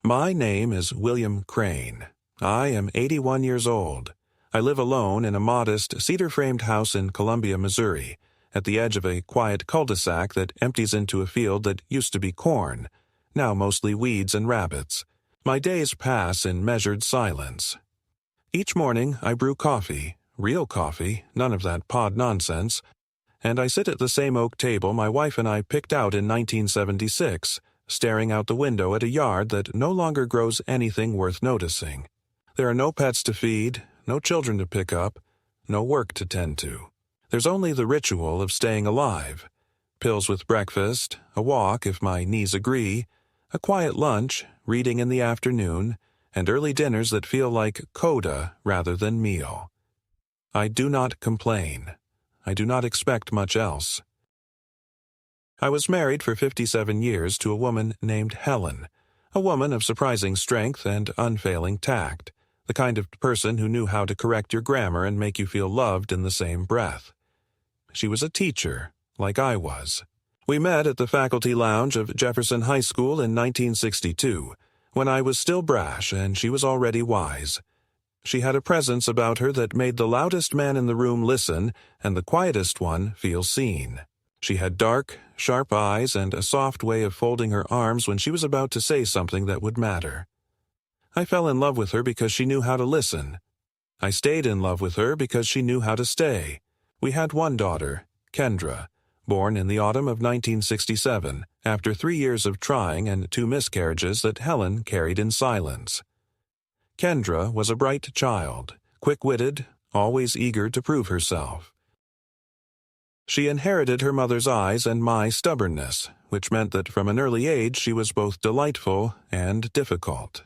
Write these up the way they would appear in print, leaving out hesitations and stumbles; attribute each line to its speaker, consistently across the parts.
Speaker 1: My name is William Crane. I am 81 years old. I live alone in a modest, cedar-framed house in Columbia, Missouri, at the edge of a quiet cul-de-sac that empties into a field that used to be corn, now mostly weeds and rabbits. My days pass in measured silence. Each morning I brew coffee, real coffee, none of that pod nonsense, and I sit at the same oak table my wife and I picked out in 1976, staring out the window at a yard that no longer grows anything worth noticing. There are no pets to feed, no children to pick up, no work to tend to. There's only the ritual of staying alive. Pills with breakfast, a walk if my knees agree, a quiet lunch, reading in the afternoon, and early dinners that feel like coda rather than meal. I do not complain. I do not expect much else. I was married for 57 years to a woman named Helen, a woman of surprising strength and unfailing tact, the kind of person who knew how to correct your grammar and make you feel loved in the same breath. She was a teacher, like I was. We met at the faculty lounge of Jefferson High School in 1962, when I was still brash and she was already wise. She had a presence about her that made the loudest man in the room listen and the quietest one feel seen. She had dark, sharp eyes and a soft way of folding her arms when she was about to say something that would matter. I fell in love with her because she knew how to listen. I stayed in love with her because she knew how to stay. We had one daughter, Kendra, born in the autumn of 1967, after 3 years of trying and 2 miscarriages that Helen carried in silence. Kendra was a bright child, quick-witted, always eager to prove herself. She inherited her mother's eyes and my stubbornness, which meant that from an early age she was both delightful and difficult.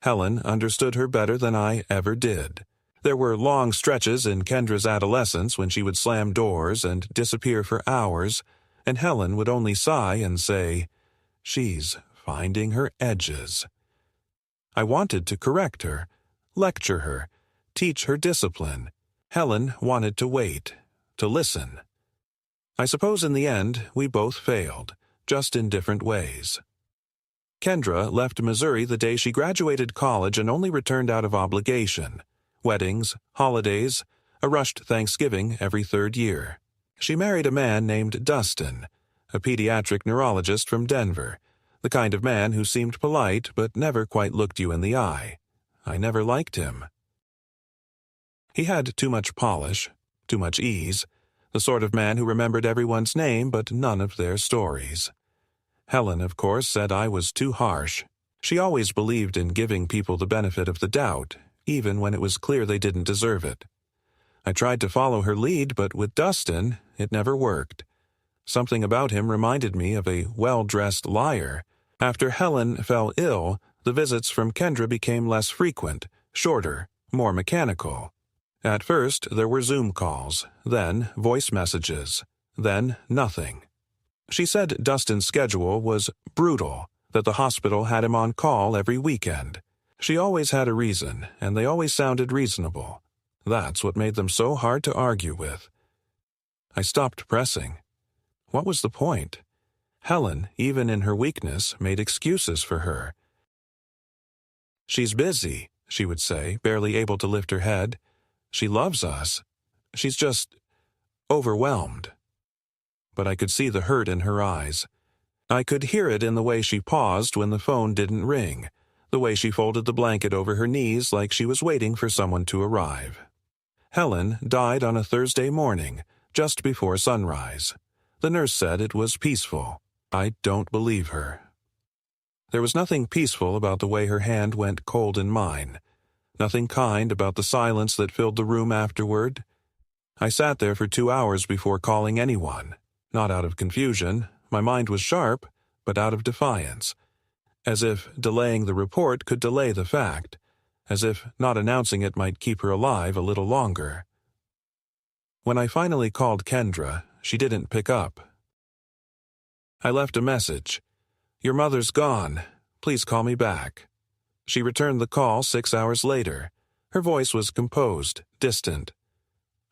Speaker 1: Helen understood her better than I ever did. There were long stretches in Kendra's adolescence when she would slam doors and disappear for hours, and Helen would only sigh and say, "She's finding her edges." I wanted to correct her, lecture her, teach her discipline. Helen wanted to wait, to listen. I suppose in the end we both failed, just in different ways. Kendra left Missouri the day she graduated college and only returned out of obligation. Weddings, holidays, a rushed Thanksgiving every 3rd year. She married a man named Dustin, a pediatric neurologist from Denver, the kind of man who seemed polite but never quite looked you in the eye. I never liked him. He had too much polish, too much ease, the sort of man who remembered everyone's name but none of their stories. Helen, of course, said I was too harsh. She always believed in giving people the benefit of the doubt, even when it was clear they didn't deserve it. I tried to follow her lead, but with Dustin, it never worked. Something about him reminded me of a well-dressed liar. After Helen fell ill, the visits from Kendra became less frequent, shorter, more mechanical. At first, there were Zoom calls, then voice messages, then nothing. She said Dustin's schedule was brutal, that the hospital had him on call every weekend. She always had a reason, and they always sounded reasonable. That's what made them so hard to argue with. I stopped pressing. What was the point? Helen, even in her weakness, made excuses for her. "She's busy," she would say, barely able to lift her head. "She loves us. She's just overwhelmed." But I could see the hurt in her eyes. I could hear it in the way she paused when the phone didn't ring, the way she folded the blanket over her knees like she was waiting for someone to arrive. Helen died on a Thursday morning, just before sunrise. The nurse said it was peaceful. I don't believe her. There was nothing peaceful about the way her hand went cold in mine. Nothing kind about the silence that filled the room afterward. I sat there for 2 hours before calling anyone. Not out of confusion, my mind was sharp, but out of defiance. As if delaying the report could delay the fact. As if not announcing it might keep her alive a little longer. When I finally called Kendra, she didn't pick up. I left a message. "Your mother's gone. Please call me back." She returned the call 6 hours later. Her voice was composed, distant.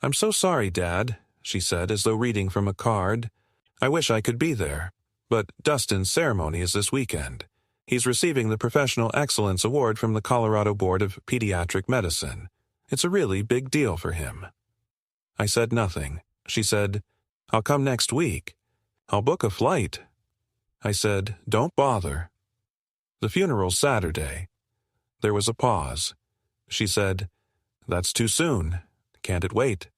Speaker 1: "I'm so sorry, Dad," she said as though reading from a card. "I wish I could be there. But Dustin's ceremony is this weekend. He's receiving the Professional Excellence Award from the Colorado Board of Pediatric Medicine. It's a really big deal for him." I said nothing. She said, "I'll come next week. I'll book a flight." I said, "Don't bother." "The funeral's Saturday." There was a pause. She said, "That's too soon. Can't it wait?"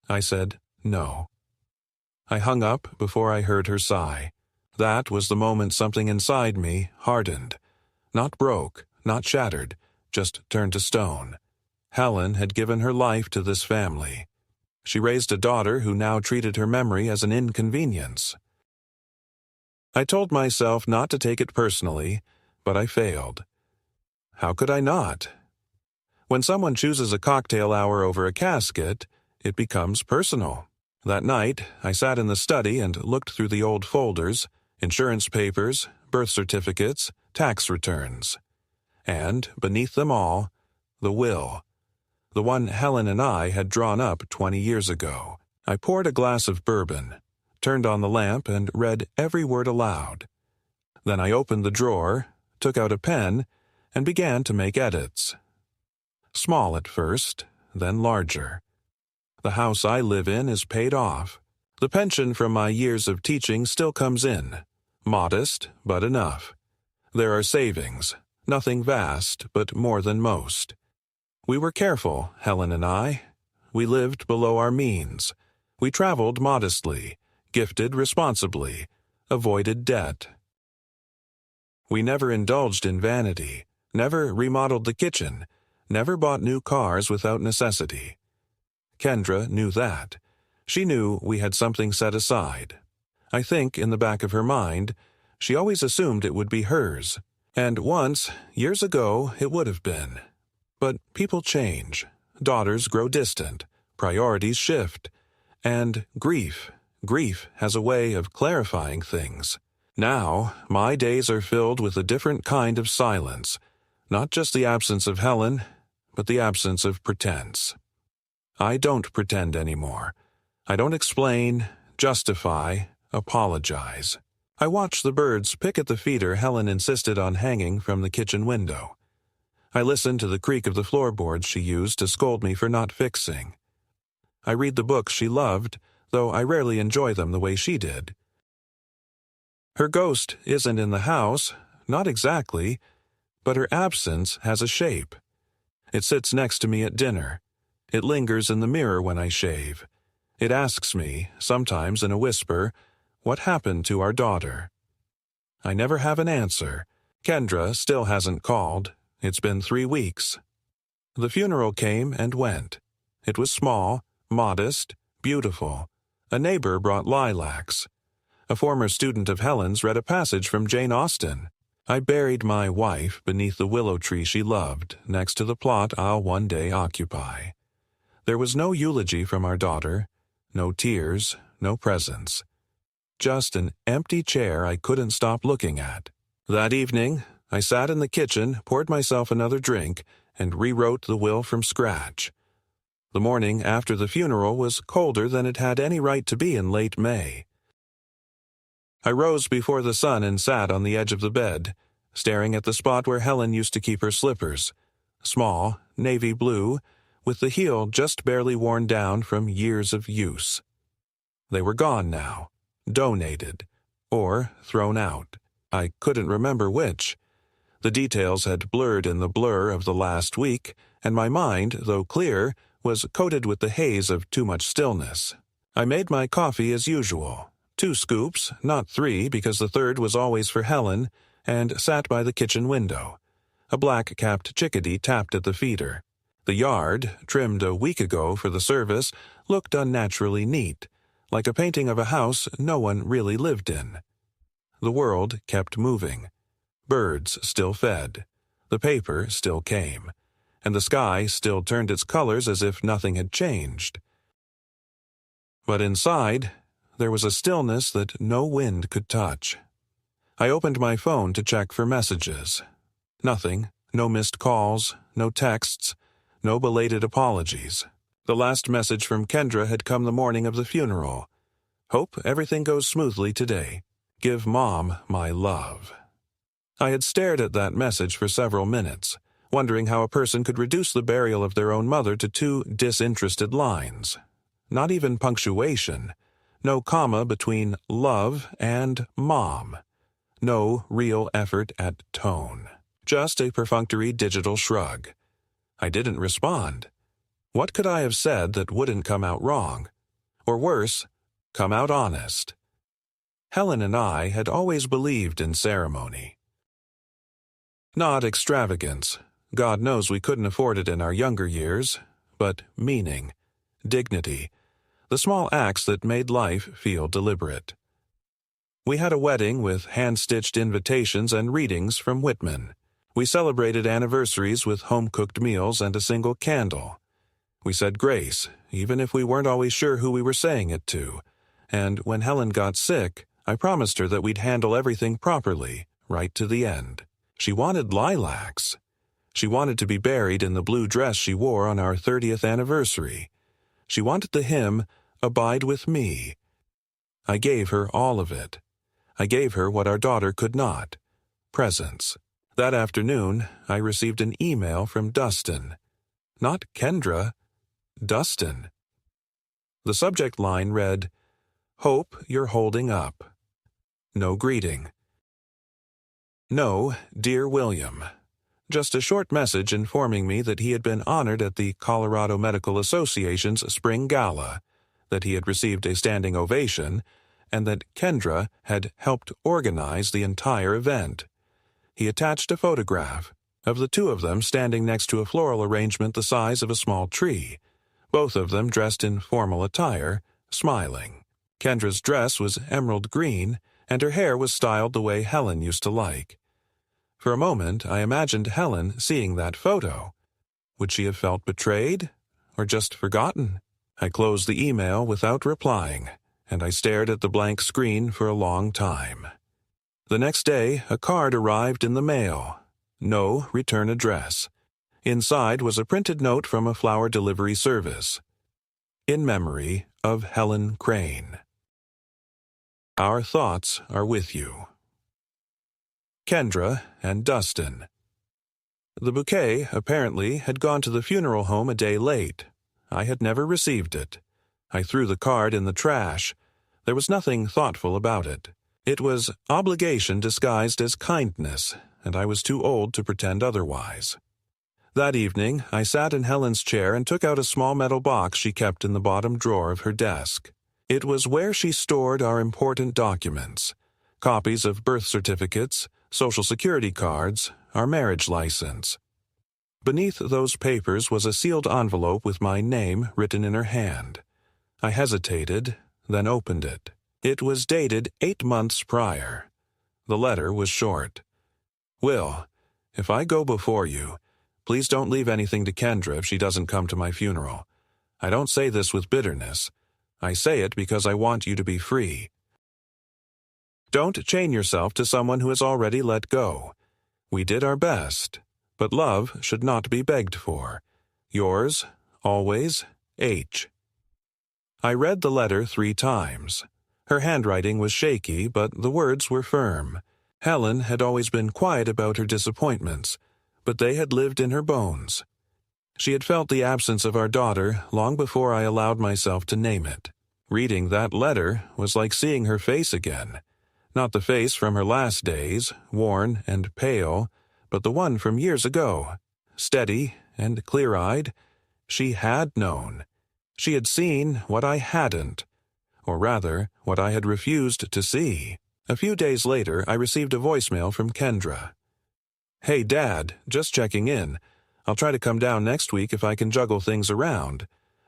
Speaker 1: I said, "No." I hung up before I heard her sigh. That was the moment something inside me hardened. Not broke, not shattered, just turned to stone. Helen had given her life to this family. She raised a daughter who now treated her memory as an inconvenience. I told myself not to take it personally, but I failed. How could I not? When someone chooses a cocktail hour over a casket, it becomes personal. That night, I sat in the study and looked through the old folders, insurance papers, birth certificates, tax returns. And, beneath them all, the will. The one Helen and I had drawn up 20 years ago. I poured a glass of bourbon, turned on the lamp, and read every word aloud. Then I opened the drawer, took out a pen, and began to make edits. Small at first, then larger. The house I live in is paid off. The pension from my years of teaching still comes in. Modest, but enough. There are savings, nothing vast, but more than most. We were careful, Helen and I. We lived below our means. We traveled modestly, gifted responsibly, avoided debt. We never indulged in vanity, never remodeled the kitchen, never bought new cars without necessity. Kendra knew that. She knew we had something set aside. I think, in the back of her mind, she always assumed it would be hers. And once, years ago, it would have been. But people change. Daughters grow distant. Priorities shift. And grief has a way of clarifying things. Now, my days are filled with a different kind of silence. Not just the absence of Helen, but the absence of pretense. I don't pretend anymore. I don't explain, justify, apologize. I watch the birds pick at the feeder Helen insisted on hanging from the kitchen window. I listen to the creak of the floorboards she used to scold me for not fixing. I read the books she loved, though I rarely enjoy them the way she did. Her ghost isn't in the house, not exactly, but her absence has a shape. It sits next to me at dinner. It lingers in the mirror when I shave. It asks me, sometimes in a whisper, what happened to our daughter? I never have an answer. Kendra still hasn't called. It's been 3 weeks. The funeral came and went. It was small, modest, beautiful. A neighbor brought lilacs. A former student of Helen's read a passage from Jane Austen. I buried my wife beneath the willow tree she loved, next to the plot I'll one day occupy. There was no eulogy from our daughter, no tears, no presents. Just an empty chair I couldn't stop looking at. That evening, I sat in the kitchen, poured myself another drink, and rewrote the will from scratch. The morning after the funeral was colder than it had any right to be in late May. I rose before the sun and sat on the edge of the bed, staring at the spot where Helen used to keep her slippers. Small, navy blue, with the heel just barely worn down from years of use. They were gone now, donated, or thrown out. I couldn't remember which. The details had blurred in the blur of the last week, and my mind, though clear, was coated with the haze of too much stillness. I made my coffee as usual. 2 scoops, not 3 because the third was always for Helen, and sat by the kitchen window. A black-capped chickadee tapped at the feeder. The yard, trimmed a week ago for the service, looked unnaturally neat, like a painting of a house no one really lived in. The world kept moving. Birds still fed. The paper still came. And the sky still turned its colors as if nothing had changed. But inside, there was a stillness that no wind could touch. I opened my phone to check for messages. Nothing, no missed calls, no texts, no belated apologies. The last message from Kendra had come the morning of the funeral. Hope everything goes smoothly today. Give Mom my love. I had stared at that message for several minutes, wondering how a person could reduce the burial of their own mother to 2 disinterested lines. Not even punctuation. No comma between love and mom. No real effort at tone. Just a perfunctory digital shrug. I didn't respond. What could I have said that wouldn't come out wrong? Or worse, come out honest? Helen and I had always believed in ceremony. Not extravagance. God knows we couldn't afford it in our younger years. But meaning, dignity, the small acts that made life feel deliberate. We had a wedding with hand-stitched invitations and readings from Whitman. We celebrated anniversaries with home-cooked meals and a single candle. We said grace, even if we weren't always sure who we were saying it to. And when Helen got sick, I promised her that we'd handle everything properly, right to the end. She wanted lilacs. She wanted to be buried in the blue dress she wore on our 30th anniversary. She wanted the hymn, "Abide with Me." I gave her all of it. I gave her what our daughter could not, presents. That afternoon, I received an email from Dustin. Not Kendra, Dustin. The subject line read, "Hope you're holding up." No greeting. No, dear William. Just a short message informing me that he had been honored at the Colorado Medical Association's Spring Gala, that he had received a standing ovation, and that Kendra had helped organize the entire event. He attached a photograph of the 2 of them standing next to a floral arrangement the size of a small tree, both of them dressed in formal attire, smiling. Kendra's dress was emerald green, and her hair was styled the way Helen used to like. For a moment, I imagined Helen seeing that photo. Would she have felt betrayed, or just forgotten? I closed the email without replying, and I stared at the blank screen for a long time. The next day, a card arrived in the mail. No return address. Inside was a printed note from a flower delivery service. In memory of Helen Crane. Our thoughts are with you. Kendra and Dustin. The bouquet, apparently, had gone to the funeral home a day late. I had never received it. I threw the card in the trash. There was nothing thoughtful about it. It was obligation disguised as kindness, and I was too old to pretend otherwise. That evening, I sat in Helen's chair and took out a small metal box she kept in the bottom drawer of her desk. It was where she stored our important documents, copies of birth certificates, Social Security cards, our marriage license. Beneath those papers was a sealed envelope with my name written in her hand. I hesitated, then opened it. It was dated 8 months prior. The letter was short. "Will, if I go before you, please don't leave anything to Kendra if she doesn't come to my funeral. I don't say this with bitterness. I say it because I want you to be free. Don't chain yourself to someone who has already let go. We did our best, but love should not be begged for. Yours, always, H." I read the letter 3 times. Her handwriting was shaky, but the words were firm. Helen had always been quiet about her disappointments, but they had lived in her bones. She had felt the absence of our daughter long before I allowed myself to name it. Reading that letter was like seeing her face again. Not the face from her last days, worn and pale, but the one from years ago. Steady and clear-eyed. She had known. She had seen what I hadn't, or rather, what I had refused to see. A few days later, I received a voicemail from Kendra. "Hey, Dad, just checking in. I'll try to come down next week if I can juggle things around.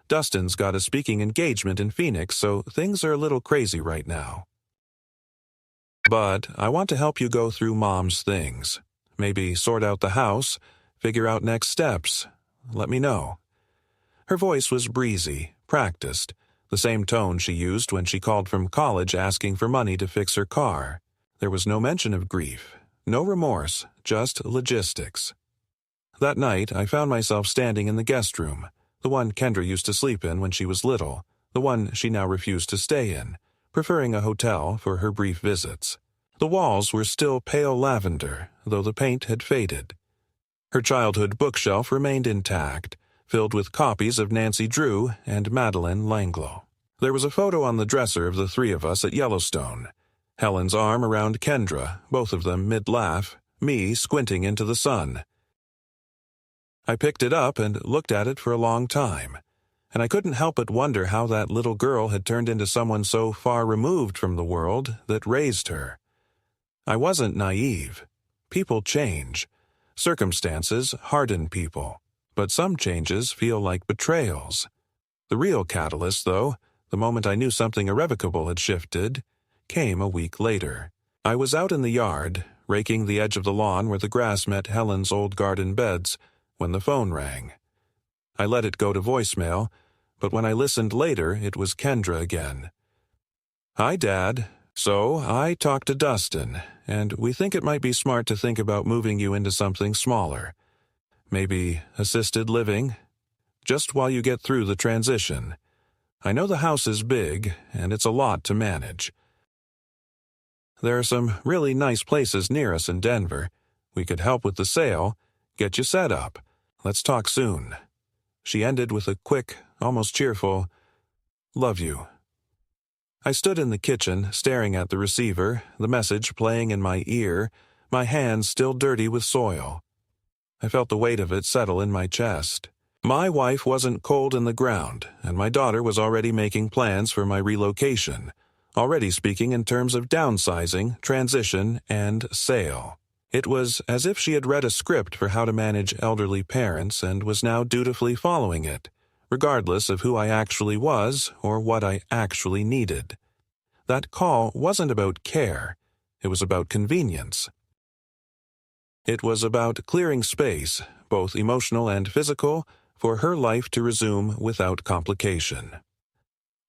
Speaker 1: Dustin's got a speaking engagement in Phoenix, so things are a little crazy right now. But I want to help you go through Mom's things. Maybe sort out the house, figure out next steps. Let me know." Her voice was breezy, practiced, the same tone she used when she called from college asking for money to fix her car. There was no mention of grief, no remorse, just logistics. That night, I found myself standing in the guest room, the one Kendra used to sleep in when she was little, the one she now refused to stay in, preferring a hotel for her brief visits. The walls were still pale lavender, though the paint had faded. Her childhood bookshelf remained intact, filled with copies of Nancy Drew and Madeline Langloh. There was a photo on the dresser of the three of us at Yellowstone. Helen's arm around Kendra, both of them mid-laugh, me squinting into the sun. I picked it up and looked at it for a long time, and I couldn't help but wonder how that little girl had turned into someone so far removed from the world that raised her. I wasn't naive. People change. Circumstances harden people, but some changes feel like betrayals. The real catalyst, though, the moment I knew something irrevocable had shifted, came a week later. I was out in the yard, raking the edge of the lawn where the grass met Helen's old garden beds, when the phone rang. I let it go to voicemail, but when I listened later, it was Kendra again. "Hi, Dad. So, I talked to Dustin, and we think it might be smart to think about moving you into something smaller. Maybe assisted living, just while you get through the transition. I know the house is big, and it's a lot to manage. There are some really nice places near us in Denver. We could help with the sale, get you set up. Let's talk soon." She ended with a quick, almost cheerful, "Love you." I stood in the kitchen, staring at the receiver, the message playing in my ear, my hands still dirty with soil. I felt the weight of it settle in my chest. My wife wasn't cold in the ground, and my daughter was already making plans for my relocation, already speaking in terms of downsizing, transition, and sale. It was as if she had read a script for how to manage elderly parents and was now dutifully following it, regardless of who I actually was or what I actually needed. That call wasn't about care. It was about convenience. It was about clearing space, both emotional and physical, for her life to resume without complication.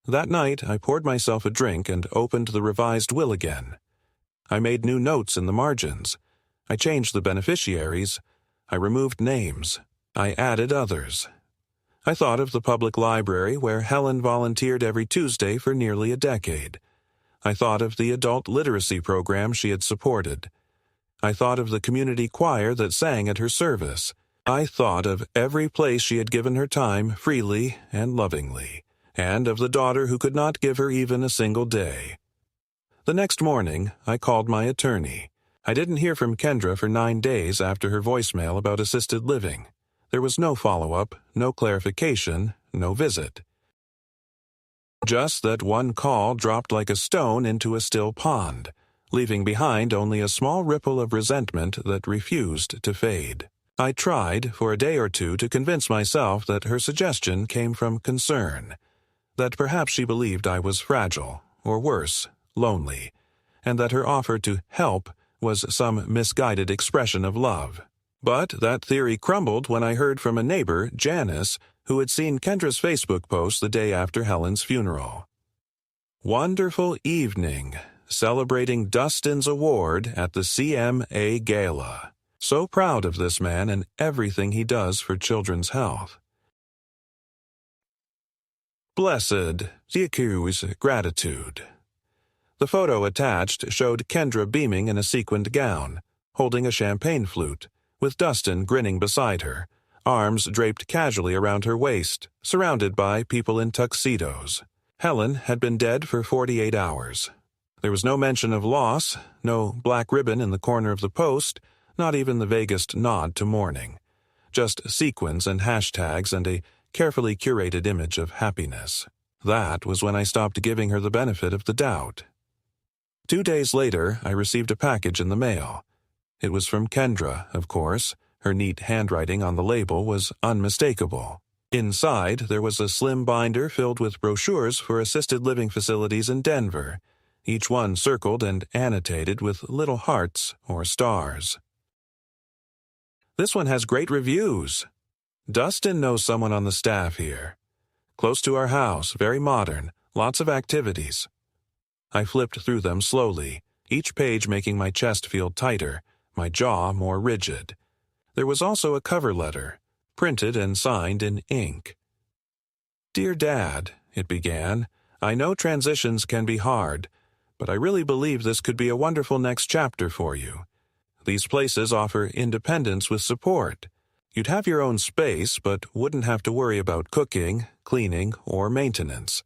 Speaker 1: That night, I poured myself a drink and opened the revised will again. I made new notes in the margins. I changed the beneficiaries. I removed names. I added others. I thought of the public library where Helen volunteered every Tuesday for nearly a decade. I thought of the adult literacy program she had supported. I thought of the community choir that sang at her service. I thought of every place she had given her time freely and lovingly, and of the daughter who could not give her even a single day. The next morning, I called my attorney. I didn't hear from Kendra for 9 days after her voicemail about assisted living. There was no follow-up, no clarification, no visit. Just that one call dropped like a stone into a still pond, leaving behind only a small ripple of resentment that refused to fade. I tried, for a day or two, to convince myself that her suggestion came from concern, that perhaps she believed I was fragile, or worse, lonely, and that her offer to help was some misguided expression of love. But that theory crumbled when I heard from a neighbor, Janice, who had seen Kendra's Facebook post the day after Helen's funeral. "Wonderful evening, celebrating Dustin's award at the CMA Gala. So proud of this man and everything he does for children's health. Blessed, Diaku's gratitude." The photo attached showed Kendra beaming in a sequined gown, holding a champagne flute, with Dustin grinning beside her, arms draped casually around her waist, surrounded by people in tuxedos. Helen had been dead for 48 hours. There was no mention of loss, no black ribbon in the corner of the post, not even the vaguest nod to mourning. Just sequins and hashtags and a carefully curated image of happiness. That was when I stopped giving her the benefit of the doubt. 2 days later, I received a package in the mail. It was from Kendra, of course. Her neat handwriting on the label was unmistakable. Inside, there was a slim binder filled with brochures for assisted living facilities in Denver, each one circled and annotated with little hearts or stars. "This one has great reviews. Dustin knows someone on the staff here. Close to our house, very modern, lots of activities." I flipped through them slowly, each page making my chest feel tighter, my jaw more rigid. There was also a cover letter, printed and signed in ink. "Dear Dad," it began, "I know transitions can be hard, but I really believe this could be a wonderful next chapter for you. These places offer independence with support. You'd have your own space, but wouldn't have to worry about cooking, cleaning, or maintenance.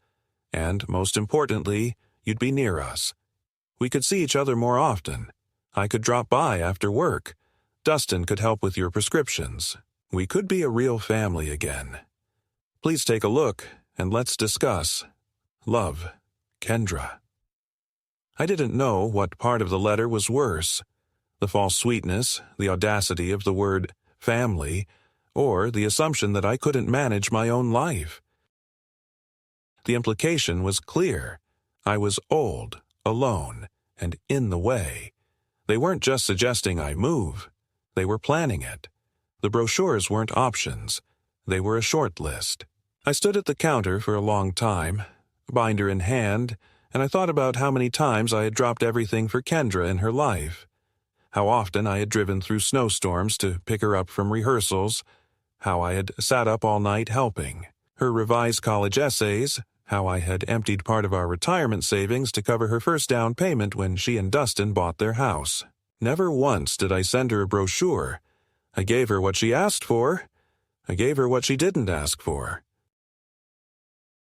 Speaker 1: And, most importantly, you'd be near us. We could see each other more often. I could drop by after work. Dustin could help with your prescriptions. We could be a real family again. Please take a look, and let's discuss. Love, Kendra. I didn't know what part of the letter was worse, the false sweetness, the audacity of the word family, or the assumption that I couldn't manage my own life. The implication was clear. I was old, alone, and in the way. They weren't just suggesting I move. They were planning it. The brochures weren't options. They were a short list. I stood at the counter for a long time, binder in hand, and I thought about how many times I had dropped everything for Kendra in her life. How often I had driven through snowstorms to pick her up from rehearsals. How I had sat up all night helping. Her revised college essays. How I had emptied part of our retirement savings to cover her first down payment when she and Dustin bought their house. Never once did I send her a brochure. I gave her what she asked for. I gave her what she didn't ask for.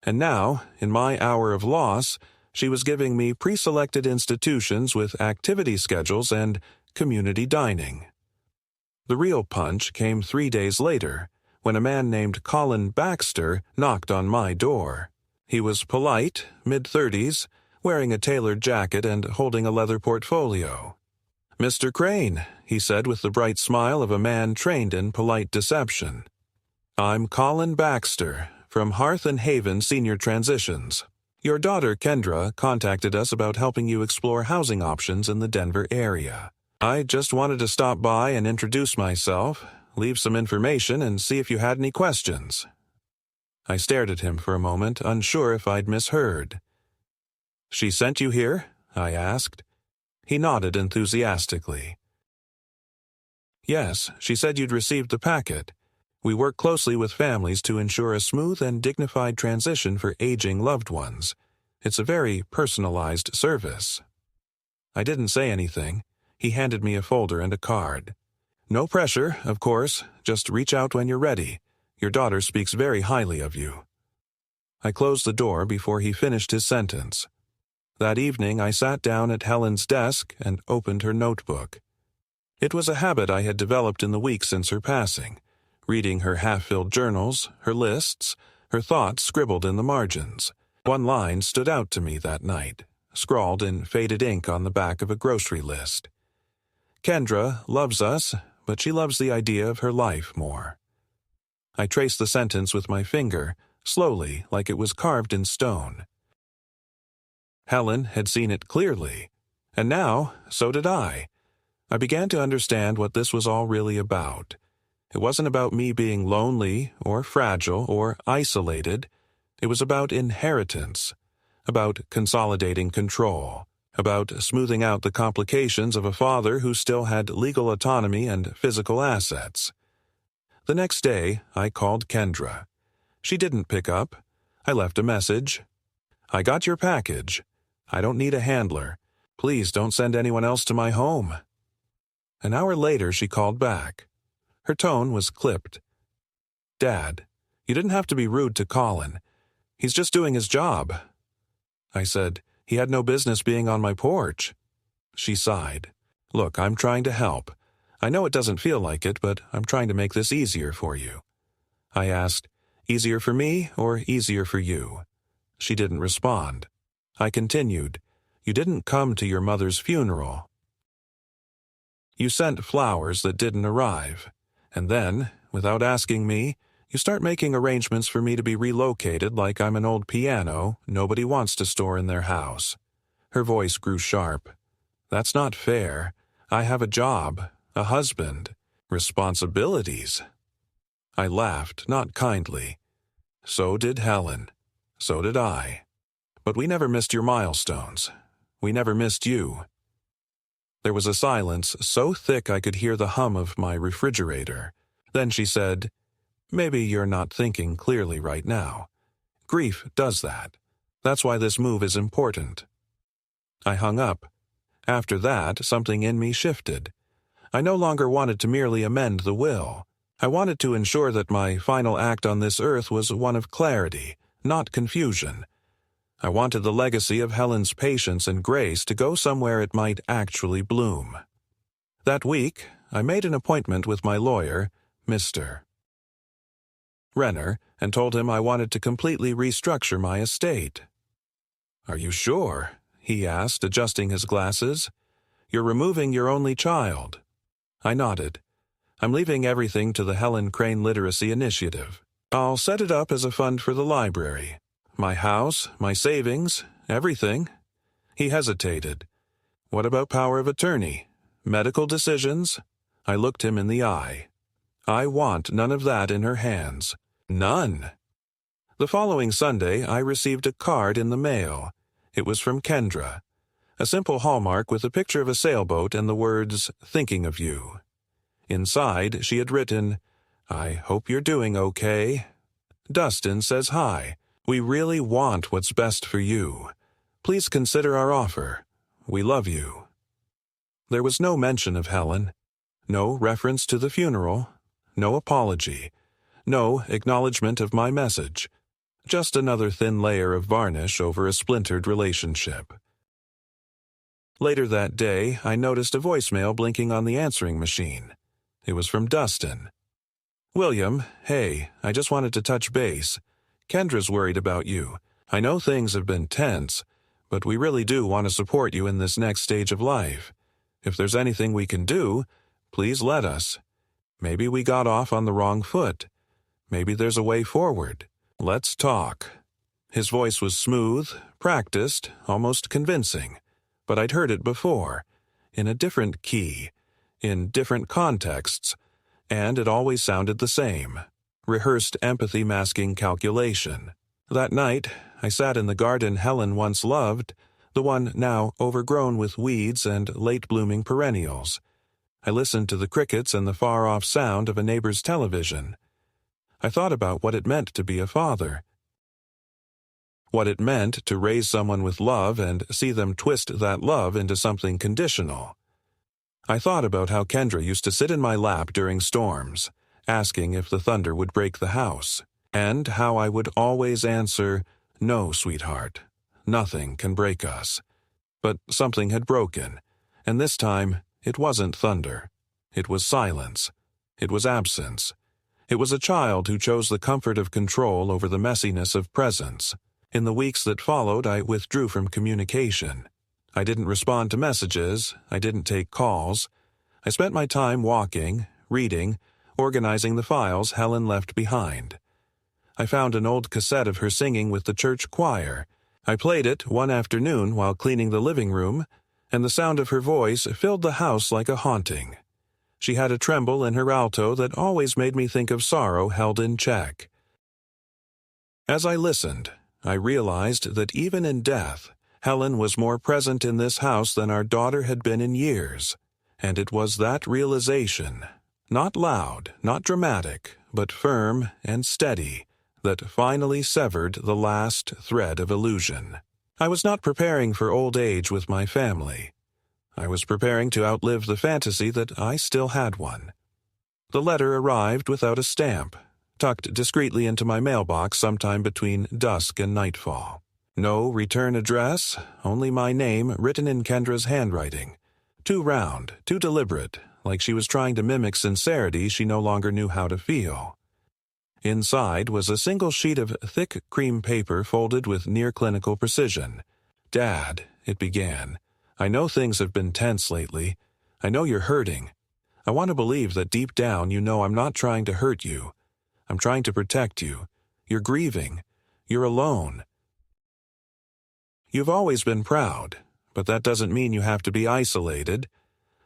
Speaker 1: And now, in my hour of loss, she was giving me pre-selected institutions with activity schedules and community dining. The real punch came 3 days later, when a man named Colin Baxter knocked on my door. He was polite, mid-30s, wearing a tailored jacket and holding a leather portfolio. "Mr. Crane," he said with the bright smile of a man trained in polite deception. "I'm Colin Baxter, from Hearth and Haven Senior Transitions. Your daughter Kendra contacted us about helping you explore housing options in the Denver area. I just wanted to stop by and introduce myself, leave some information, and see if you had any questions." I stared at him for a moment, unsure if I'd misheard. "She sent you here?" I asked. He nodded enthusiastically. "Yes, she said you'd received the packet. We work closely with families to ensure a smooth and dignified transition for aging loved ones. It's a very personalized service." I didn't say anything. He handed me a folder and a card. "No pressure, of course. Just reach out when you're ready. Your daughter speaks very highly of you." I closed the door before he finished his sentence. That evening I sat down at Helen's desk and opened her notebook. It was a habit I had developed in the weeks since her passing, reading her half-filled journals, her lists, her thoughts scribbled in the margins. One line stood out to me that night, scrawled in faded ink on the back of a grocery list. "Kendra loves us, but she loves the idea of her life more." I traced the sentence with my finger, slowly, like it was carved in stone. Helen had seen it clearly, and now, so did I. I began to understand what this was all really about. It wasn't about me being lonely, or fragile, or isolated. It was about inheritance, about consolidating control, about smoothing out the complications of a father who still had legal autonomy and physical assets. The next day, I called Kendra. She didn't pick up. I left a message. "I got your package. I don't need a handler. Please don't send anyone else to my home." An hour later, she called back. Her tone was clipped. "Dad, you didn't have to be rude to Colin. He's just doing his job." I said, "He had no business being on my porch." She sighed. "Look, I'm trying to help. I know it doesn't feel like it, but I'm trying to make this easier for you." I asked, "Easier for me or easier for you?" She didn't respond. I continued, "You didn't come to your mother's funeral. You sent flowers that didn't arrive. And then, without asking me, you start making arrangements for me to be relocated like I'm an old piano nobody wants to store in their house." Her voice grew sharp. "That's not fair. I have a job, a husband, responsibilities." I laughed, not kindly. "So did Helen. So did I. But we never missed your milestones. We never missed you." There was a silence so thick I could hear the hum of my refrigerator. Then she said, "Maybe you're not thinking clearly right now. Grief does that. That's why this move is important." I hung up. After that, something in me shifted. I no longer wanted to merely amend the will. I wanted to ensure that my final act on this earth was one of clarity, not confusion. I wanted the legacy of Helen's patience and grace to go somewhere it might actually bloom. That week, I made an appointment with my lawyer, Mr. Renner, and told him I wanted to completely restructure my estate. "Are you sure?" he asked, adjusting his glasses. "You're removing your only child." I nodded. "I'm leaving everything to the Helen Crane Literacy Initiative. I'll set it up as a fund for the library. My house, my savings, everything." He hesitated. "What about power of attorney? Medical decisions?" I looked him in the eye. "I want none of that in her hands. None." The following Sunday, I received a card in the mail. It was from Kendra. A simple hallmark with a picture of a sailboat and the words, "Thinking of you." Inside, she had written, "I hope you're doing okay. Dustin says hi. We really want what's best for you. Please consider our offer. We love you." There was no mention of Helen, no reference to the funeral, no apology, no acknowledgement of my message, just another thin layer of varnish over a splintered relationship. Later that day, I noticed a voicemail blinking on the answering machine. It was from Dustin. "William, hey, I just wanted to touch base. Kendra's worried about you. I know things have been tense, but we really do want to support you in this next stage of life. If there's anything we can do, please let us. Maybe we got off on the wrong foot. Maybe there's a way forward. Let's talk." His voice was smooth, practiced, almost convincing, but I'd heard it before, in a different key, in different contexts, and it always sounded the same. Rehearsed empathy masking calculation. That night, I sat in the garden Helen once loved, the one now overgrown with weeds and late-blooming perennials. I listened to the crickets and the far-off sound of a neighbor's television. I thought about what it meant to be a father. What it meant to raise someone with love and see them twist that love into something conditional. I thought about how Kendra used to sit in my lap during storms, asking if the thunder would break the house, and how I would always answer, "No, sweetheart, nothing can break us." But something had broken, and this time it wasn't thunder. It was silence. It was absence. It was a child who chose the comfort of control over the messiness of presence. In the weeks that followed, I withdrew from communication. I didn't respond to messages. I didn't take calls. I spent my time walking, reading, organizing the files Helen left behind. I found an old cassette of her singing with the church choir. I played it one afternoon while cleaning the living room, and the sound of her voice filled the house like a haunting. She had a tremble in her alto that always made me think of sorrow held in check. As I listened, I realized that even in death, Helen was more present in this house than our daughter had been in years, and it was that realization, not loud, not dramatic, but firm and steady, that finally severed the last thread of illusion. I was not preparing for old age with my family. I was preparing to outlive the fantasy that I still had one. The letter arrived without a stamp, tucked discreetly into my mailbox sometime between dusk and nightfall. No return address, only my name written in Kendra's handwriting. Too round, too deliberate, like she was trying to mimic sincerity she no longer knew how to feel. Inside was a single sheet of thick cream paper folded with near-clinical precision. "Dad," it began, "I know things have been tense lately. I know you're hurting. I want to believe that deep down you know I'm not trying to hurt you. I'm trying to protect you. You're grieving. You're alone. You've always been proud, but that doesn't mean you have to be isolated.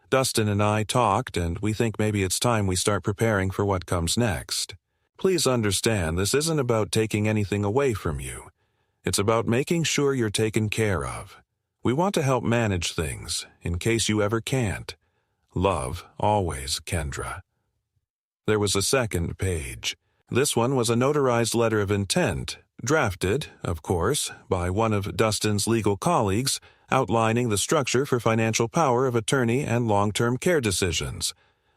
Speaker 1: Dustin and I talked, and we think maybe it's time we start preparing for what comes next. Please understand, this isn't about taking anything away from you. It's about making sure you're taken care of. We want to help manage things, in case you ever can't. Love, always, Kendra." There was a second page. This one was a notarized letter of intent, drafted, of course, by one of Dustin's legal colleagues, outlining the structure for financial power of attorney and long-term care decisions,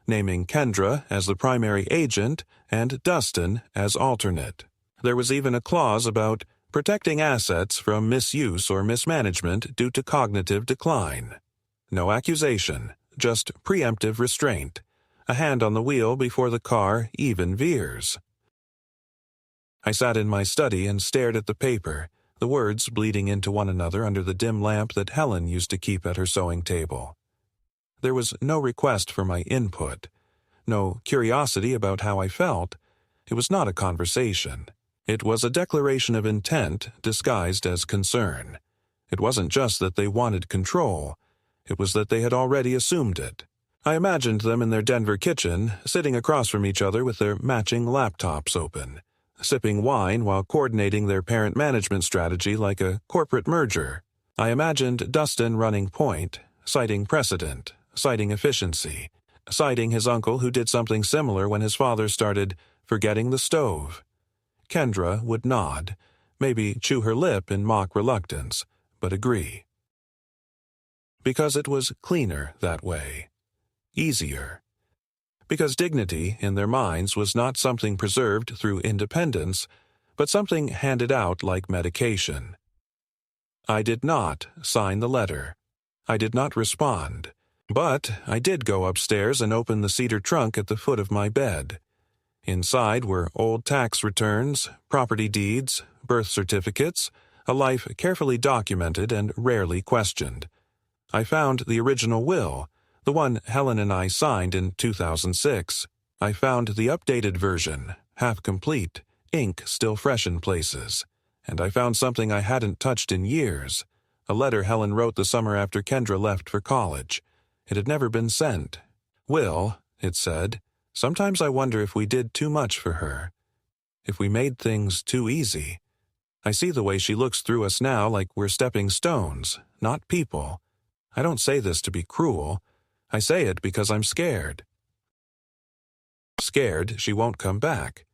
Speaker 1: naming Kendra as the primary agent and Dustin as alternate. There was even a clause about protecting assets from misuse or mismanagement due to cognitive decline. No accusation, just preemptive restraint, a hand on the wheel before the car even veers. I sat in my study and stared at the paper, the words bleeding into one another under the dim lamp that Helen used to keep at her sewing table. There was no request for my input, no curiosity about how I felt. It was not a conversation. It was a declaration of intent disguised as concern. It wasn't just that they wanted control. It was that they had already assumed it. I imagined them in their Denver kitchen, sitting across from each other with their matching laptops open, sipping wine while coordinating their parent management strategy like a corporate merger. I imagined Dustin running point, citing precedent, citing efficiency, citing his uncle who did something similar when his father started forgetting the stove. Kendra would nod, maybe chew her lip in mock reluctance, but agree. Because it was cleaner that way. Easier. Because dignity in their minds was not something preserved through independence, but something handed out like medication. I did not sign the letter. I did not respond, but I did go upstairs and open the cedar trunk at the foot of my bed. Inside were old tax returns, property deeds, birth certificates, a life carefully documented and rarely questioned. I found the original will, the one Helen and I signed in 2006. I found the updated version, half complete, ink still fresh in places. And I found something I hadn't touched in years, a letter Helen wrote the summer after Kendra left for college. It had never been sent. Will, it said, sometimes I wonder if we did too much for her. If we made things too easy. I see the way she looks through us now like we're stepping stones, not people. I don't say this to be cruel. I say it because I'm scared. Scared she won't come back.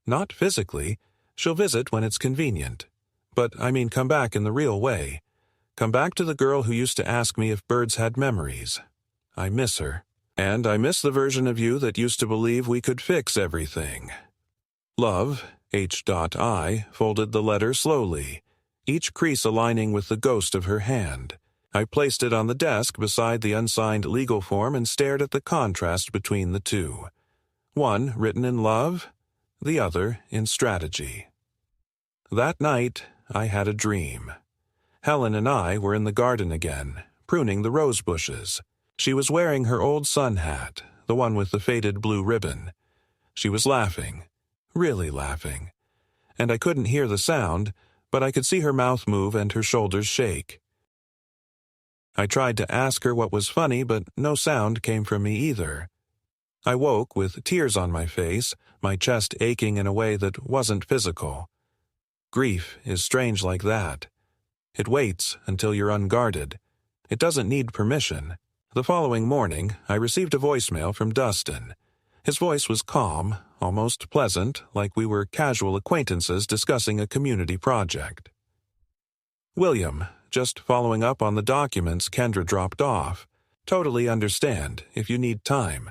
Speaker 1: Not physically. She'll visit when it's convenient. But I mean come back in the real way. Come back to the girl who used to ask me if birds had memories. I miss her. And I miss the version of you that used to believe we could fix everything. Love, H.I., folded the letter slowly, each crease aligning with the ghost of her hand. I placed it on the desk beside the unsigned legal form and stared at the contrast between the two. One written in love, the other in strategy. That night, I had a dream. Helen and I were in the garden again, pruning the rose bushes. She was wearing her old sun hat, the one with the faded blue ribbon. She was laughing, really laughing. And I couldn't hear the sound, but I could see her mouth move and her shoulders shake. I tried to ask her what was funny, but no sound came from me either. I woke with tears on my face, my chest aching in a way that wasn't physical. Grief is strange like that. It waits until you're unguarded. It doesn't need permission. The following morning, I received a voicemail from Dustin. His voice was calm, almost pleasant, like we were casual acquaintances discussing a community project. William, just following up on the documents Kendra dropped off. Totally understand if you need time.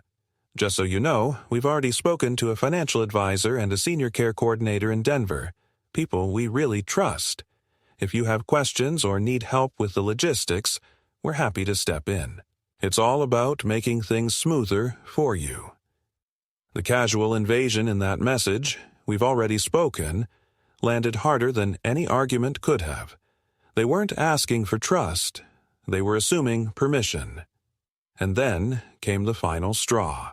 Speaker 1: Just so you know, we've already spoken to a financial advisor and a senior care coordinator in Denver, people we really trust. If you have questions or need help with the logistics, we're happy to step in. It's all about making things smoother for you. The casual invasion in that message, we've already spoken, landed harder than any argument could have. They weren't asking for trust. They were assuming permission. And then came the final straw.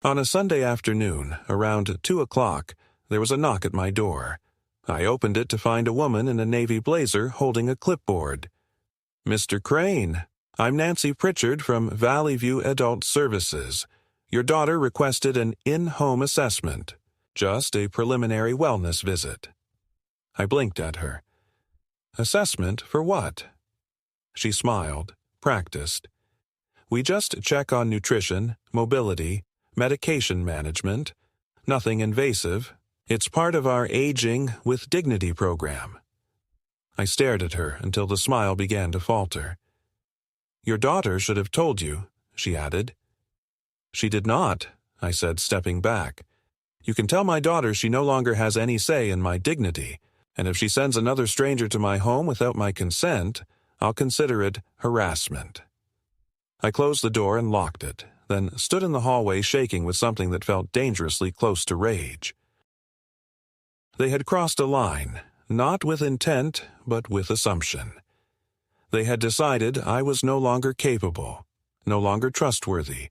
Speaker 1: On a Sunday afternoon, around 2 o'clock, there was a knock at my door. I opened it to find a woman in a navy blazer holding a clipboard. "Mr. Crane, I'm Nancy Pritchard from Valley View Adult Services. Your daughter requested an in-home assessment, just a preliminary wellness visit." I blinked at her. "Assessment for what?" She smiled, practiced. "We just check on nutrition, mobility, medication management. Nothing invasive. It's part of our Aging with Dignity program." I stared at her until the smile began to falter. "Your daughter should have told you," she added. "She did not," I said, stepping back. "You can tell my daughter she no longer has any say in my dignity, and if she sends another stranger to my home without my consent, I'll consider it harassment." I closed the door and locked it, then stood in the hallway shaking with something that felt dangerously close to rage. They had crossed a line, not with intent, but with assumption. They had decided I was no longer capable, no longer trustworthy,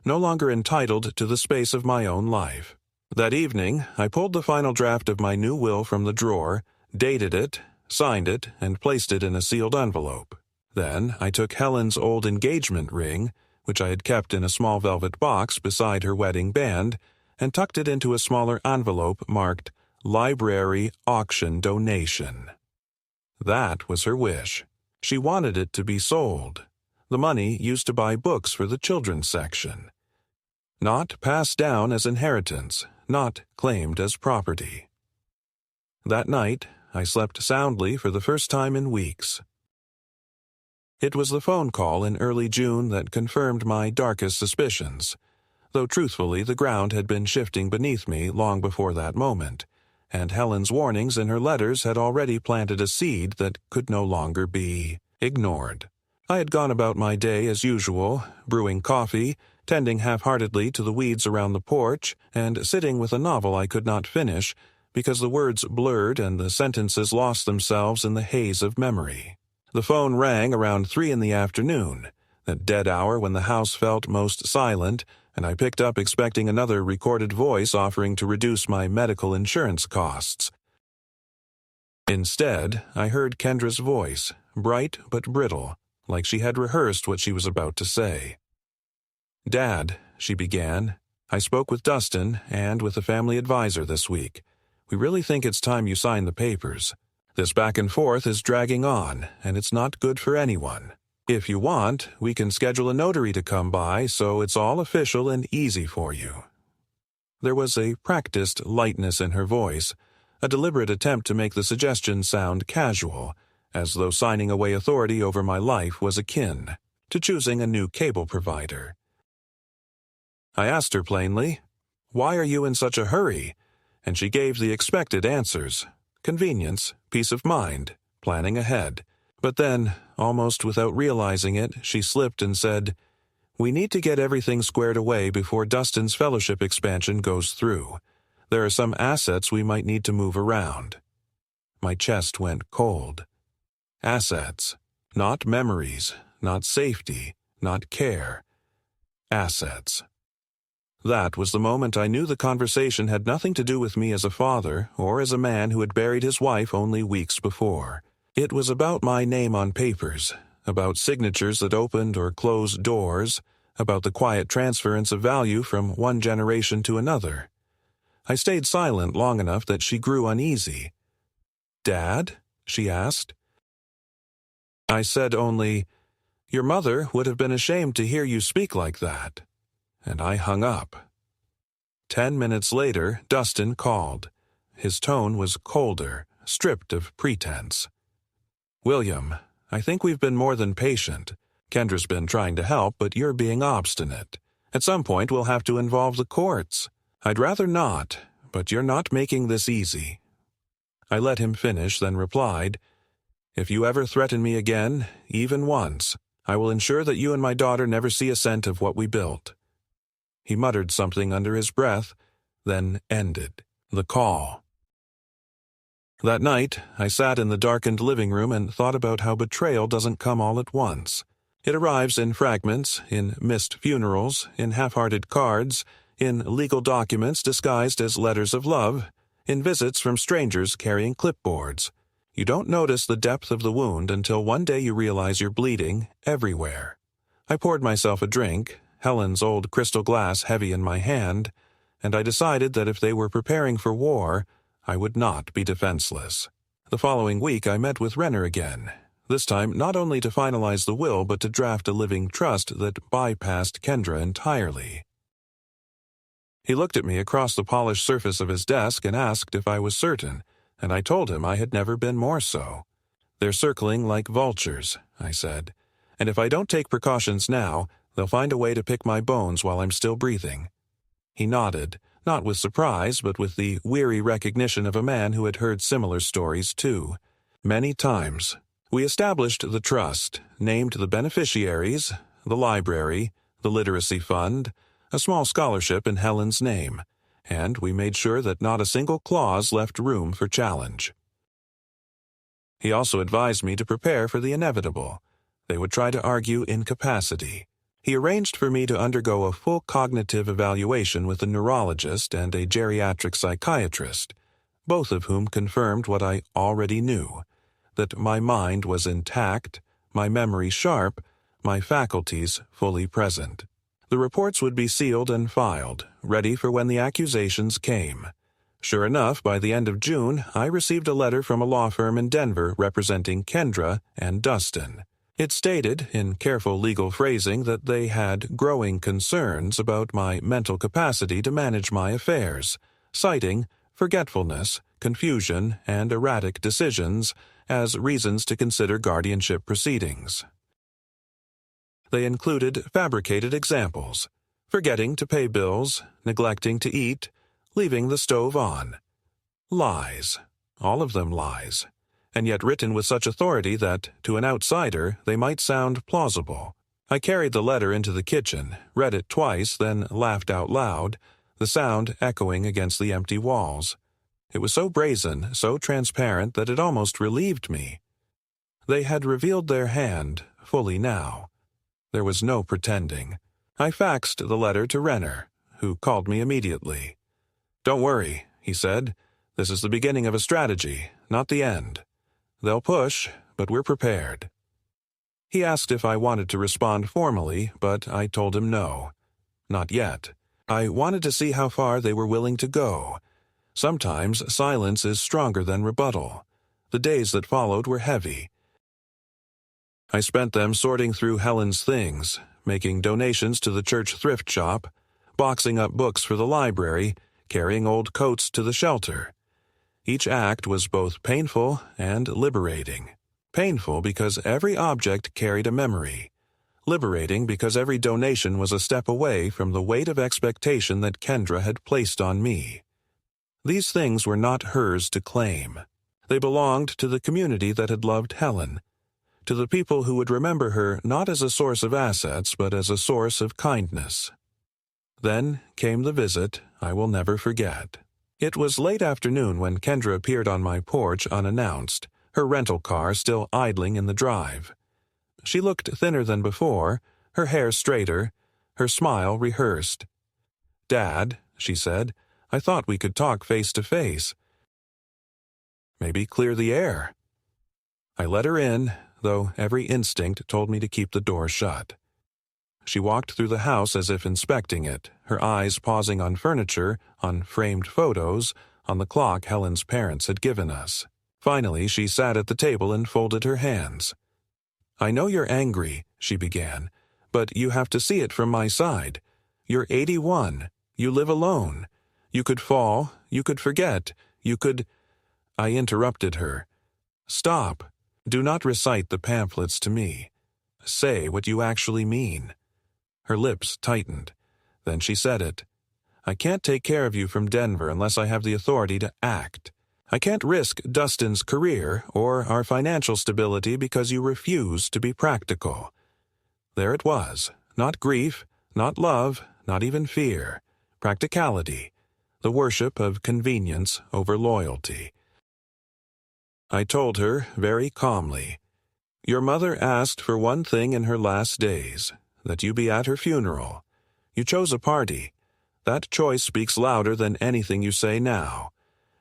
Speaker 1: no longer entitled to the space of my own life. That evening, I pulled the final draft of my new will from the drawer, dated it, signed it, and placed it in a sealed envelope. Then I took Helen's old engagement ring, which I had kept in a small velvet box beside her wedding band, and tucked it into a smaller envelope marked Library Auction Donation. That was her wish. She wanted it to be sold, the money used to buy books for the children's section. Not passed down as inheritance, not claimed as property. That night, I slept soundly for the first time in weeks. It was the phone call in early June that confirmed my darkest suspicions, though truthfully the ground had been shifting beneath me long before that moment, and Helen's warnings in her letters had already planted a seed that could no longer be ignored. I had gone about my day as usual, brewing coffee, tending half-heartedly to the weeds around the porch, and sitting with a novel I could not finish because the words blurred and the sentences lost themselves in the haze of memory. The phone rang around 3 in the afternoon, that dead hour when the house felt most silent, and I picked up expecting another recorded voice offering to reduce my medical insurance costs. Instead, I heard Kendra's voice, bright but brittle, like she had rehearsed what she was about to say. "Dad," she began, "I spoke with Dustin and with the family advisor this week. We really think it's time you sign the papers. This back and forth is dragging on, and it's not good for anyone. If you want, we can schedule a notary to come by so it's all official and easy for you." There was a practiced lightness in her voice, a deliberate attempt to make the suggestion sound casual, as though signing away authority over my life was akin to choosing a new cable provider. I asked her plainly, "Why are you in such a hurry?" And she gave the expected answers: convenience, peace of mind, planning ahead. But then, almost without realizing it, she slipped and said, "We need to get everything squared away before Dustin's fellowship expansion goes through. There are some assets we might need to move around." My chest went cold. Assets. Not memories, not safety, not care. Assets. That was the moment I knew the conversation had nothing to do with me as a father or as a man who had buried his wife only weeks before. It was about my name on papers, about signatures that opened or closed doors, about the quiet transference of value from one generation to another. I stayed silent long enough that she grew uneasy. "Dad?" she asked. I said only, "Your mother would have been ashamed to hear you speak like that." And I hung up. 10 minutes later, Dustin called. His tone was colder, stripped of pretense. "William, I think we've been more than patient. Kendra's been trying to help, but you're being obstinate. At some point we'll have to involve the courts. I'd rather not, but you're not making this easy." I let him finish, then replied, "If you ever threaten me again, even once, I will ensure that you and my daughter never see a cent of what we built." He muttered something under his breath, then ended the call. That night, I sat in the darkened living room and thought about how betrayal doesn't come all at once. It arrives in fragments, in missed funerals, in half-hearted cards, in legal documents disguised as letters of love, in visits from strangers carrying clipboards. You don't notice the depth of the wound until one day you realize you're bleeding everywhere. I poured myself a drink, Helen's old crystal glass heavy in my hand, and I decided that if they were preparing for war, I would not be defenseless. The following week I met with Renner again, this time not only to finalize the will but to draft a living trust that bypassed Kendra entirely. He looked at me across the polished surface of his desk and asked if I was certain, and I told him I had never been more so. "They're circling like vultures," I said, "and if I don't take precautions now, they'll find a way to pick my bones while I'm still breathing." He nodded, not with surprise, but with the weary recognition of a man who had heard similar stories too. Many times. We established the trust, named the beneficiaries, the library, the literacy fund, a small scholarship in Helen's name, and we made sure that not a single clause left room for challenge. He also advised me to prepare for the inevitable. They would try to argue incapacity. He arranged for me to undergo a full cognitive evaluation with a neurologist and a geriatric psychiatrist, both of whom confirmed what I already knew, that my mind was intact, my memory sharp, my faculties fully present. The reports would be sealed and filed, ready for when the accusations came. Sure enough, by the end of June, I received a letter from a law firm in Denver representing Kendra and Dustin. It stated, in careful legal phrasing, that they had growing concerns about my mental capacity to manage my affairs, citing forgetfulness, confusion, and erratic decisions as reasons to consider guardianship proceedings. They included fabricated examples: forgetting to pay bills, neglecting to eat, leaving the stove on. Lies. All of them lies. And yet written with such authority that, to an outsider, they might sound plausible. I carried the letter into the kitchen, read it twice, then laughed out loud, the sound echoing against the empty walls. It was so brazen, so transparent, that it almost relieved me. They had revealed their hand fully now. There was no pretending. I faxed the letter to Renner, who called me immediately. "Don't worry," he said. "This is the beginning of a strategy, not the end. They'll push, but we're prepared." He asked if I wanted to respond formally, but I told him no. Not yet. I wanted to see how far they were willing to go. Sometimes silence is stronger than rebuttal. The days that followed were heavy. I spent them sorting through Helen's things, making donations to the church thrift shop, boxing up books for the library, carrying old coats to the shelter. Each act was both painful and liberating. Painful because every object carried a memory. Liberating because every donation was a step away from the weight of expectation that Kendra had placed on me. These things were not hers to claim. They belonged to the community that had loved Helen, to the people who would remember her not as a source of assets but as a source of kindness. Then came the visit I will never forget. It was late afternoon when Kendra appeared on my porch unannounced, her rental car still idling in the drive. She looked thinner than before, her hair straighter, her smile rehearsed. "Dad," she said, "I thought we could talk face to face. Maybe clear the air." I let her in, though every instinct told me to keep the door shut. She walked through the house as if inspecting it, her eyes pausing on furniture, on framed photos, on the clock Helen's parents had given us. Finally, she sat at the table and folded her hands. "I know you're angry," she began, "but you have to see it from my side. You're 81. You live alone. You could fall. You could forget. You could—" I interrupted her. "Stop. Do not recite the pamphlets to me. Say what you actually mean." Her lips tightened. Then she said it. "I can't take care of you from Denver unless I have the authority to act. I can't risk Dustin's career or our financial stability because you refuse to be practical." There it was. Not grief, not love, not even fear. Practicality. The worship of convenience over loyalty. I told her very calmly, "Your mother asked for one thing in her last days, that you be at her funeral. You chose a party. That choice speaks louder than anything you say now,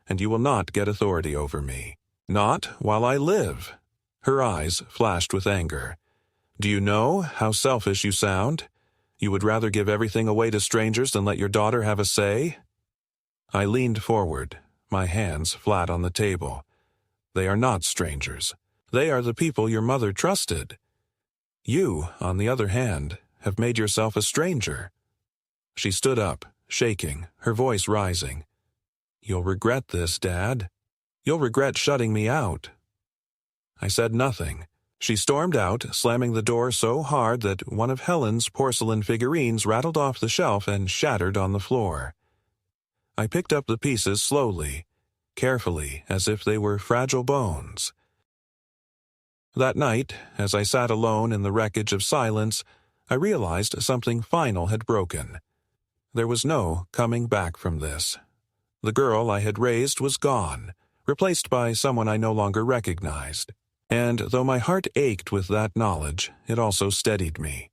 Speaker 1: and you will not get authority over me. Not while I live." Her eyes flashed with anger. "Do you know how selfish you sound? You would rather give everything away to strangers than let your daughter have a say?" I leaned forward, my hands flat on the table. "They are not strangers. They are the people your mother trusted. You, on the other hand, have made yourself a stranger." She stood up, shaking, her voice rising. "You'll regret this, Dad. You'll regret shutting me out." I said nothing. She stormed out, slamming the door so hard that one of Helen's porcelain figurines rattled off the shelf and shattered on the floor. I picked up the pieces slowly, carefully, as if they were fragile bones. That night, as I sat alone in the wreckage of silence, I realized something final had broken. There was no coming back from this. The girl I had raised was gone, replaced by someone I no longer recognized. And though my heart ached with that knowledge, it also steadied me.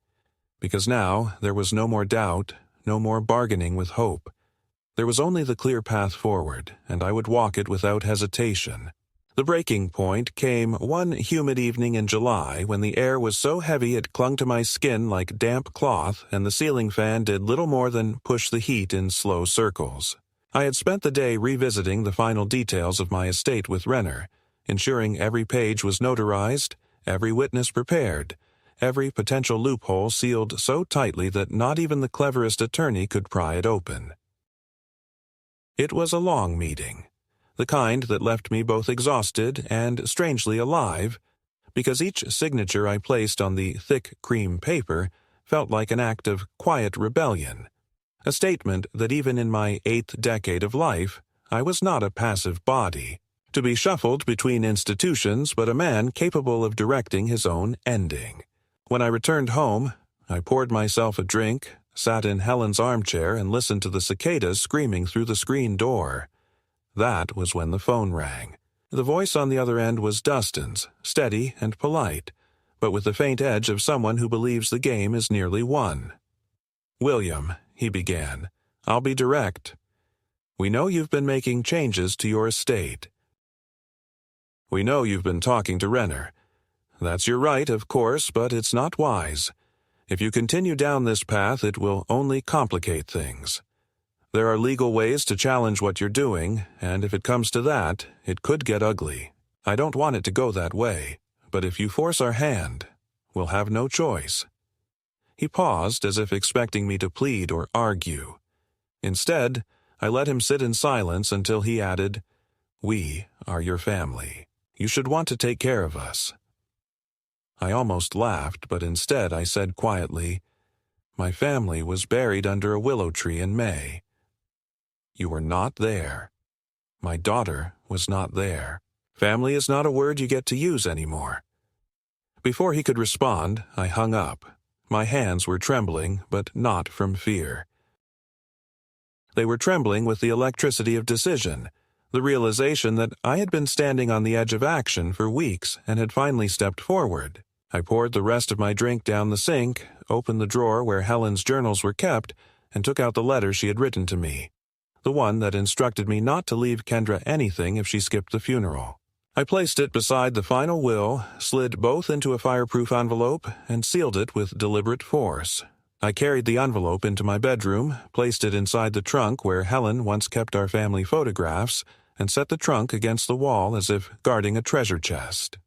Speaker 1: Because now there was no more doubt, no more bargaining with hope. There was only the clear path forward, and I would walk it without hesitation. The breaking point came one humid evening in July when the air was so heavy it clung to my skin like damp cloth, and the ceiling fan did little more than push the heat in slow circles. I had spent the day revisiting the final details of my estate with Renner, ensuring every page was notarized, every witness prepared, every potential loophole sealed so tightly that not even the cleverest attorney could pry it open. It was a long meeting, the kind that left me both exhausted and strangely alive, because each signature I placed on the thick cream paper felt like an act of quiet rebellion, a statement that even in my 8th decade of life, I was not a passive body, to be shuffled between institutions, but a man capable of directing his own ending. When I returned home, I poured myself a drink, sat in Helen's armchair, and listened to the cicadas screaming through the screen door. That was when the phone rang. The voice on the other end was Dustin's, steady and polite, but with the faint edge of someone who believes the game is nearly won. "William," he began, "I'll be direct. We know you've been making changes to your estate. We know you've been talking to Renner. That's your right, of course, but it's not wise. If you continue down this path, it will only complicate things. There are legal ways to challenge what you're doing, and if it comes to that, it could get ugly. I don't want it to go that way, but if you force our hand, we'll have no choice." He paused as if expecting me to plead or argue. Instead, I let him sit in silence until he added, "We are your family. You should want to take care of us." I almost laughed, but instead I said quietly, "My family was buried under a willow tree in May. You were not there. My daughter was not there. Family is not a word you get to use anymore." Before he could respond, I hung up. My hands were trembling, but not from fear. They were trembling with the electricity of decision, the realization that I had been standing on the edge of action for weeks and had finally stepped forward. I poured the rest of my drink down the sink, opened the drawer where Helen's journals were kept, and took out the letter she had written to me, the one that instructed me not to leave Kendra anything if she skipped the funeral. I placed it beside the final will, slid both into a fireproof envelope, and sealed it with deliberate force. I carried the envelope into my bedroom, placed it inside the trunk where Helen once kept our family photographs, and set the trunk against the wall as if guarding a treasure chest.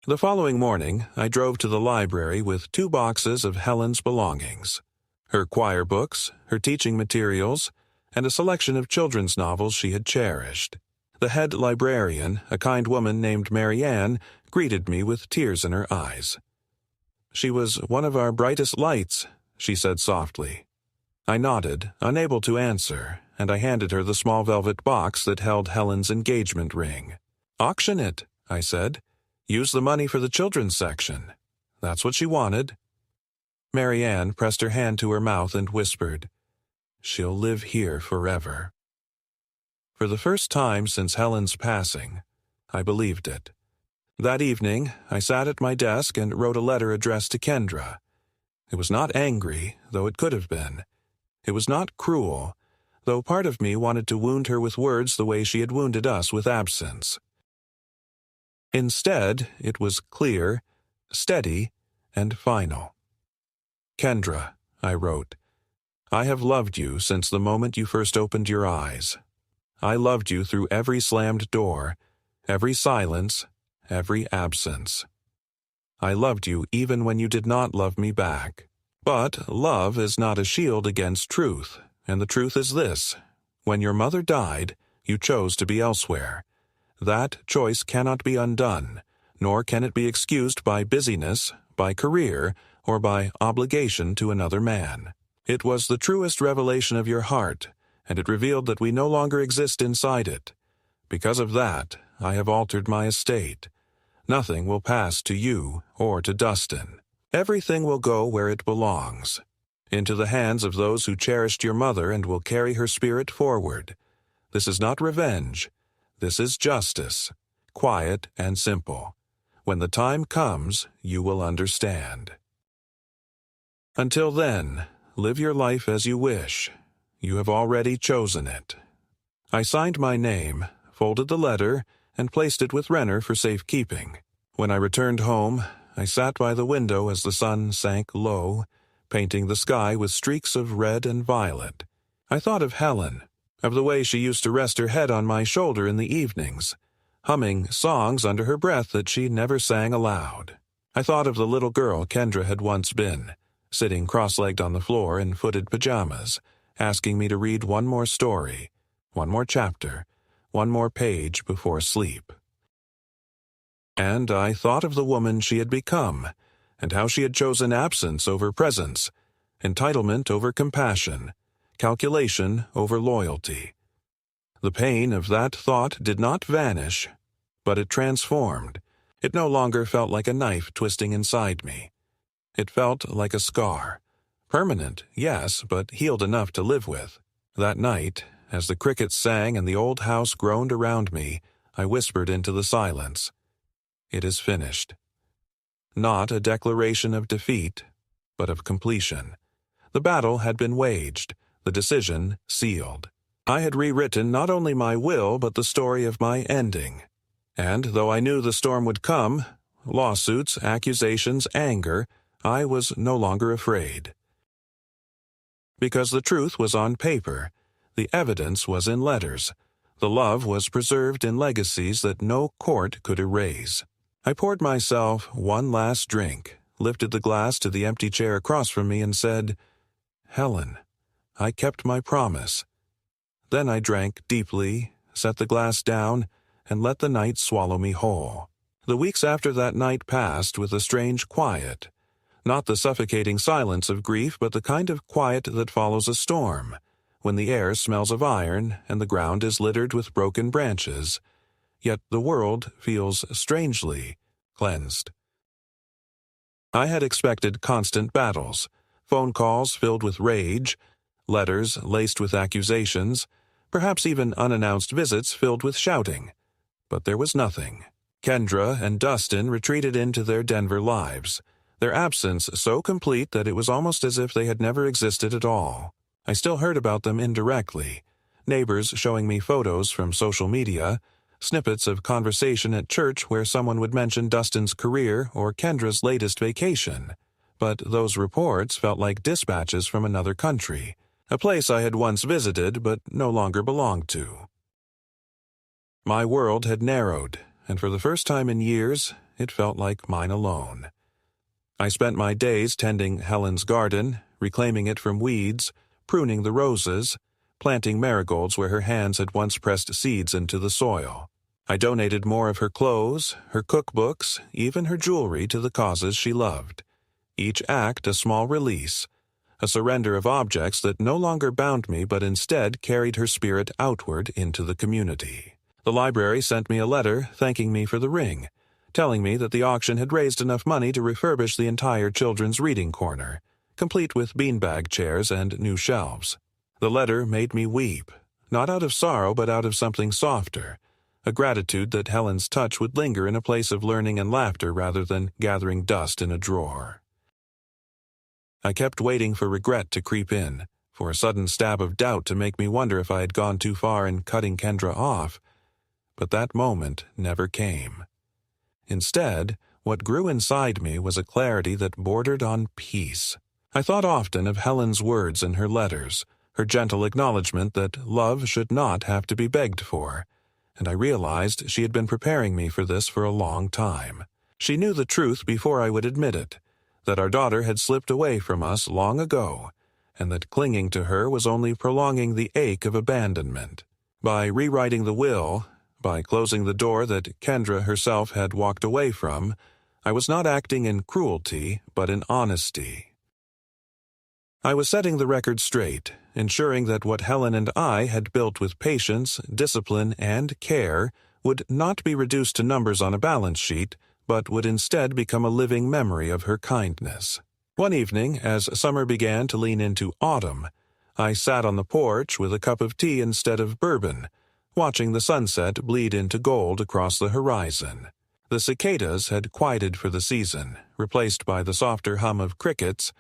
Speaker 1: The following morning, I drove to the library with 2 boxes of Helen's belongings: her choir books, her teaching materials, and a selection of children's novels she had cherished. The head librarian, a kind woman named Mary Ann, greeted me with tears in her eyes. "She was one of our brightest lights," she said softly. I nodded, unable to answer, and I handed her the small velvet box that held Helen's engagement ring. "Auction it," I said. "Use the money for the children's section." That's what she wanted. Mary Ann pressed her hand to her mouth and whispered, "She'll live here forever." For the first time since Helen's passing, I believed it. That evening, I sat at my desk and wrote a letter addressed to Kendra. It was not angry, though it could have been. It was not cruel, though part of me wanted to wound her with words the way she had wounded us with absence. Instead, it was clear, steady, and final. "Kendra," I wrote, "I have loved you since the moment you first opened your eyes. I loved you through every slammed door, every silence, every absence. I loved you even when you did not love me back. But love is not a shield against truth, and the truth is this: when your mother died, you chose to be elsewhere. That choice cannot be undone, nor can it be excused by busyness, by career, or by obligation to another man. It was the truest revelation of your heart, and it revealed that we no longer exist inside it. Because of that, I have altered my estate. Nothing will pass to you or to Dustin. Everything will go where it belongs, into the hands of those who cherished your mother and will carry her spirit forward. This is not revenge. This is justice, quiet and simple. When the time comes, you will understand. Until then, live your life as you wish. You have already chosen it. I signed my name, folded the letter, and placed it with Renner for safekeeping. When I returned home, I sat by the window as the sun sank low, painting the sky with streaks of red and violet. I thought of Helen, of the way she used to rest her head on my shoulder in the evenings, humming songs under her breath that she never sang aloud. I thought of the little girl Kendra had once been, sitting cross-legged on the floor in footed pajamas, asking me to read one more story, one more chapter, one more page before sleep. And I thought of the woman she had become, and how she had chosen absence over presence, entitlement over compassion, calculation over loyalty. The pain of that thought did not vanish, but it transformed. It no longer felt like a knife twisting inside me. It felt like a scar. Permanent, yes, but healed enough to live with. That night, as the crickets sang and the old house groaned around me, I whispered into the silence, "It is finished." Not a declaration of defeat, but of completion. The battle had been waged, the decision sealed. I had rewritten not only my will but the story of my ending. And though I knew the storm would come, lawsuits, accusations, anger, I was no longer afraid. Because the truth was on paper, the evidence was in letters, the love was preserved in legacies that no court could erase. I poured myself one last drink, lifted the glass to the empty chair across from me and said, "Helen, I kept my promise." Then I drank deeply, set the glass down, and let the night swallow me whole. The weeks after that night passed with a strange quiet. Not the suffocating silence of grief, but the kind of quiet that follows a storm, when the air smells of iron and the ground is littered with broken branches, yet the world feels strangely cleansed. I had expected constant battles, phone calls filled with rage, letters laced with accusations, perhaps even unannounced visits filled with shouting. But there was nothing. Kendra and Dustin retreated into their Denver lives, their absence so complete that it was almost as if they had never existed at all. I still heard about them indirectly, neighbors showing me photos from social media, snippets of conversation at church where someone would mention Dustin's career or Kendra's latest vacation. But those reports felt like dispatches from another country, a place I had once visited but no longer belonged to. My world had narrowed, and for the first time in years, it felt like mine alone. I spent my days tending Helen's garden, reclaiming it from weeds, pruning the roses, planting marigolds where her hands had once pressed seeds into the soil. I donated more of her clothes, her cookbooks, even her jewelry to the causes she loved. Each act a small release, a surrender of objects that no longer bound me but instead carried her spirit outward into the community. The library sent me a letter thanking me for the ring, telling me that the auction had raised enough money to refurbish the entire children's reading corner, complete with beanbag chairs and new shelves. The letter made me weep, not out of sorrow but out of something softer, a gratitude that Helen's touch would linger in a place of learning and laughter rather than gathering dust in a drawer. I kept waiting for regret to creep in, for a sudden stab of doubt to make me wonder if I had gone too far in cutting Kendra off, but that moment never came. Instead, what grew inside me was a clarity that bordered on peace. I thought often of Helen's words in her letters, her gentle acknowledgement that love should not have to be begged for, and I realized she had been preparing me for this for a long time. She knew the truth before I would admit it, that our daughter had slipped away from us long ago, and that clinging to her was only prolonging the ache of abandonment. By rewriting the will, By closing the door that Kendra herself had walked away from, I was not acting in cruelty, but in honesty. I was setting the record straight, ensuring that what Helen and I had built with patience, discipline, and care would not be reduced to numbers on a balance sheet, but would instead become a living memory of her kindness. One evening, as summer began to lean into autumn, I sat on the porch with a cup of tea instead of bourbon, watching the sunset bleed into gold across the horizon. The cicadas had quieted for the season, replaced by the softer hum of crickets,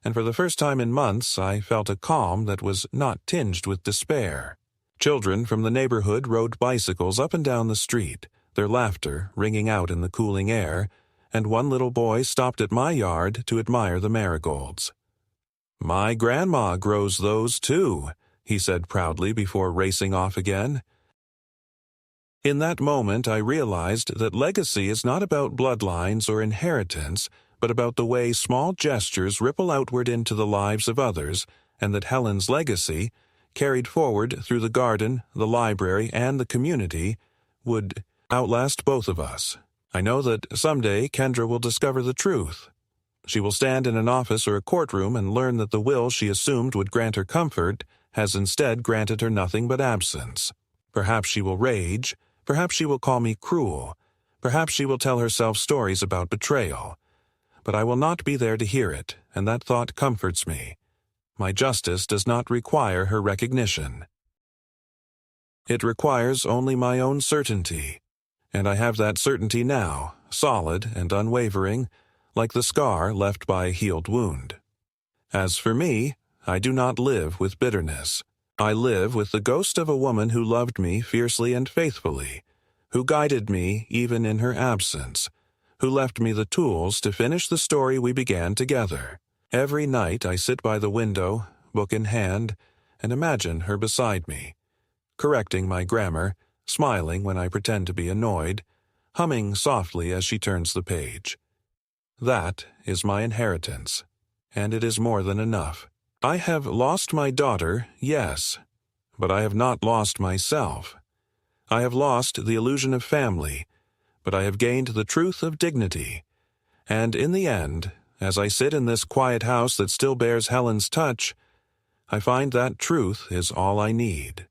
Speaker 1: and for the first time in months I felt a calm that was not tinged with despair. Children from the neighborhood rode bicycles up and down the street, their laughter ringing out in the cooling air, and one little boy stopped at my yard to admire the marigolds. "My grandma grows those too," he said proudly before racing off again. In that moment I realized that legacy is not about bloodlines or inheritance, but about the way small gestures ripple outward into the lives of others, and that Helen's legacy, carried forward through the garden, the library, and the community, would outlast both of us. I know that someday Kendra will discover the truth. She will stand in an office or a courtroom and learn that the will she assumed would grant her comfort has instead granted her nothing but absence. Perhaps she will rage, perhaps she will call me cruel, perhaps she will tell herself stories about betrayal. But I will not be there to hear it, and that thought comforts me. My justice does not require her recognition. It requires only my own certainty, and I have that certainty now, solid and unwavering, like the scar left by a healed wound. As for me, I do not live with bitterness. I live with the ghost of a woman who loved me fiercely and faithfully, who guided me even in her absence, who left me the tools to finish the story we began together. Every night I sit by the window, book in hand, and imagine her beside me, correcting my grammar, smiling when I pretend to be annoyed, humming softly as she turns the page. That is my inheritance, and it is more than enough. I have lost my daughter, yes, but I have not lost myself. I have lost the illusion of family, but I have gained the truth of dignity. And in the end, as I sit in this quiet house that still bears Helen's touch, I find that truth is all I need.